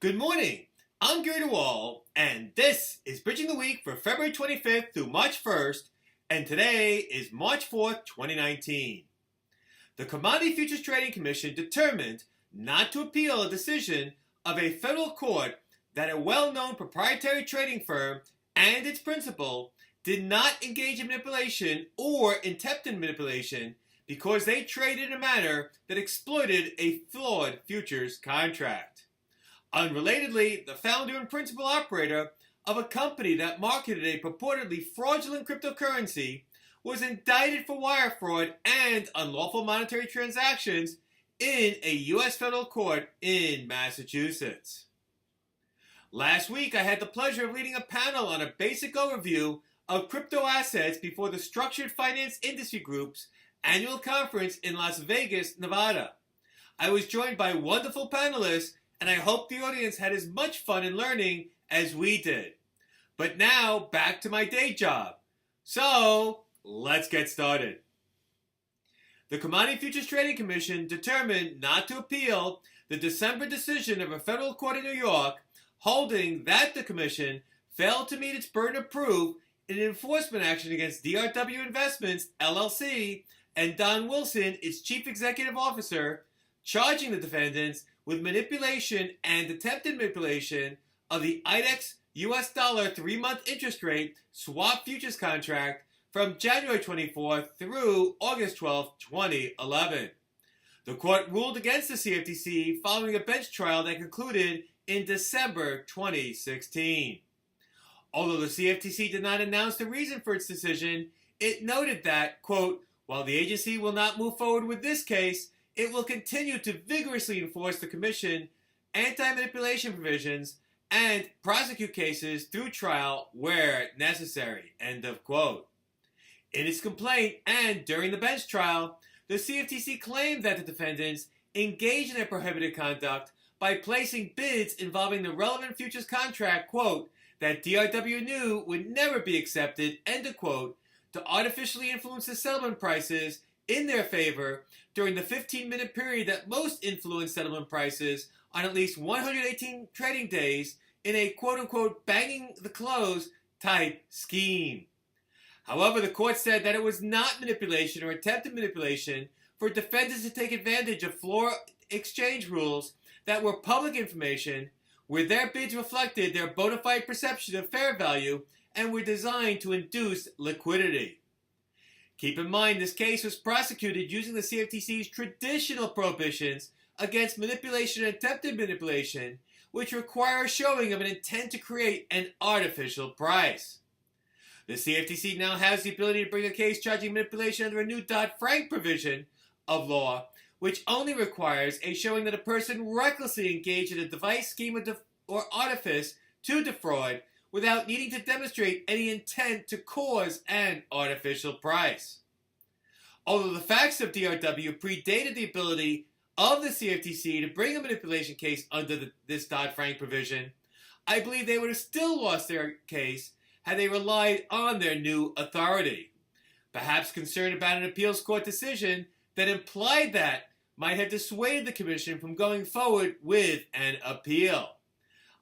Good morning. I'm Gary DeWaal, and this is Bridging the Week for February 25th through March 1st, and today is March 4th, 2019. The Commodity Futures Trading Commission determined not to appeal a decision of a federal court that a well-known proprietary trading firm and its principal did not engage in manipulation or attempted manipulation because they traded in a manner that exploited a flawed futures contract. Unrelatedly, the founder and principal operator of a company that marketed a purportedly fraudulent cryptocurrency was indicted for wire fraud and unlawful monetary transactions in a U.S. federal court in Massachusetts. Last week, I had the pleasure of leading a panel on a basic overview of crypto assets before the Structured Finance Industry Group's annual conference in Las Vegas, Nevada. I was joined by wonderful panelists, and I hope the audience had as much fun in learning as we did. But now, back to my day job. So, let's get started. The Commodity Futures Trading Commission determined not to appeal the December decision of a federal court in New York, holding that the Commission failed to meet its burden of proof in an enforcement action against DRW Investments, LLC, and Don Wilson, its chief executive officer, charging the defendants with manipulation and attempted manipulation of the IDEX US dollar 3-month interest rate swap futures contract from January 24th through August 12th, 2011. The court ruled against the CFTC following a bench trial that concluded in December 2016. Although the CFTC did not announce the reason for its decision, it noted that, quote, while the agency will not move forward with this case, it will continue to vigorously enforce the Commission anti-manipulation provisions and prosecute cases through trial where necessary, end of quote. In its complaint and during the bench trial, the CFTC claimed that the defendants engaged in their prohibited conduct by placing bids involving the relevant futures contract, quote, that DRW knew would never be accepted, end of quote, to artificially influence the settlement prices in their favor during the 15-minute period that most influenced settlement prices on at least 118 trading days in a quote-unquote banging the close type scheme. However, the court said that it was not manipulation or attempted manipulation for defendants to take advantage of floor exchange rules that were public information where their bids reflected their bona fide perception of fair value and were designed to induce liquidity. Keep in mind, this case was prosecuted using the CFTC's traditional prohibitions against manipulation and attempted manipulation, which require a showing of an intent to create an artificial price. The CFTC now has the ability to bring a case charging manipulation under a new Dodd-Frank provision of law, which only requires a showing that a person recklessly engaged in a device, scheme, or artifice to defraud without needing to demonstrate any intent to cause an artificial price. Although the facts of DRW predated the ability of the CFTC to bring a manipulation case under this Dodd-Frank provision, I believe they would have still lost their case had they relied on their new authority. Perhaps concerned about an appeals court decision that implied that might have dissuaded the Commission from going forward with an appeal.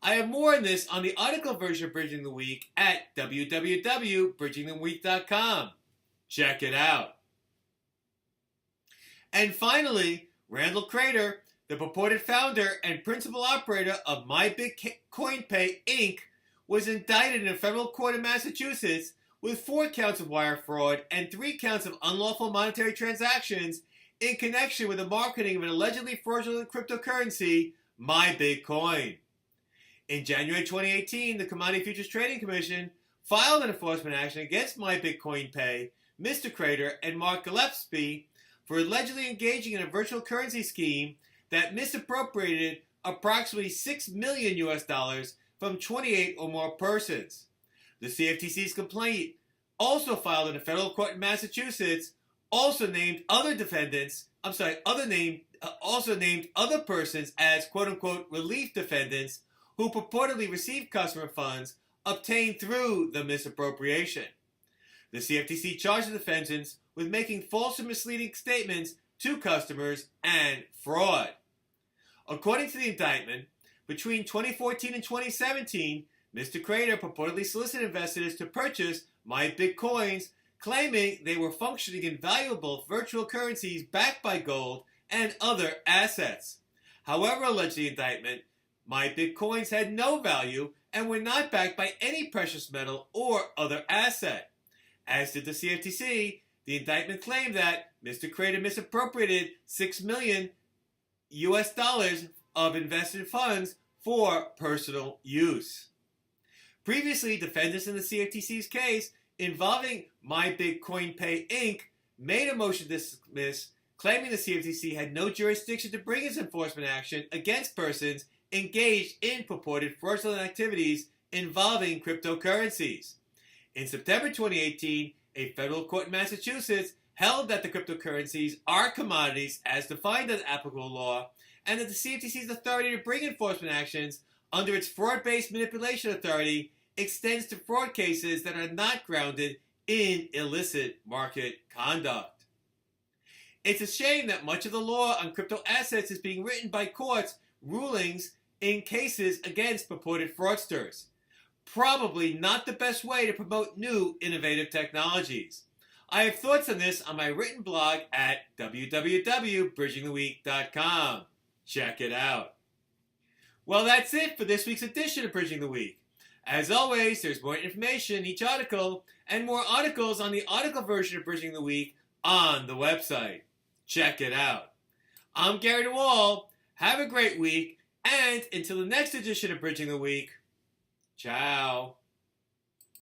I have more on this on the article version of Bridging the Week at www.bridgingtheweek.com. Check it out. And finally, Randall Crater, the purported founder and principal operator of MyBitcoinPay Inc., was indicted in a federal court in Massachusetts with 4 counts of wire fraud and 3 counts of unlawful monetary transactions in connection with the marketing of an allegedly fraudulent cryptocurrency, MyBitcoin. In January 2018, the Commodity Futures Trading Commission filed an enforcement action against MyBitcoinPay, Mr. Crater, and Mark Gillespie for allegedly engaging in a virtual currency scheme that misappropriated approximately $6 million from 28 or more persons. The CFTC's complaint, also filed in a federal court in Massachusetts, also named other persons as quote-unquote relief defendants who purportedly received customer funds obtained through the misappropriation. The CFTC charged the defendants with making false and misleading statements to customers and fraud. According to the indictment, Between 2014 and 2017, Mr. Crater purportedly solicited investors to purchase My Bitcoins, claiming they were functioning in valuable virtual currencies backed by gold and other assets. However, alleged the indictment, My Bitcoins had no value and were not backed by any precious metal or other asset. As did the CFTC, the indictment claimed that Mr. Crater misappropriated $6 million of invested funds for personal use. Previously, defendants in the CFTC's case involving My Bitcoin Pay Inc. made a motion to dismiss, claiming the CFTC had no jurisdiction to bring its enforcement action against persons engaged in purported fraudulent activities involving cryptocurrencies. In September 2018, a federal court in Massachusetts held that the cryptocurrencies are commodities as defined under applicable law, and that the CFTC's authority to bring enforcement actions under its fraud-based manipulation authority extends to fraud cases that are not grounded in illicit market conduct. It's a shame that much of the law on crypto assets is being written by courts rulings in cases against purported fraudsters. Probably not the best way to promote new innovative technologies. I have thoughts on this on my written blog at www.bridgingtheweek.com. Check it out. Well, that's it for this week's edition of Bridging the Week. As always, there's more information in each article and more articles on the article version of Bridging the Week on the website. Check it out. I'm Gary DeWaal. Have a great week, and until the next edition of Bridging the Week, ciao.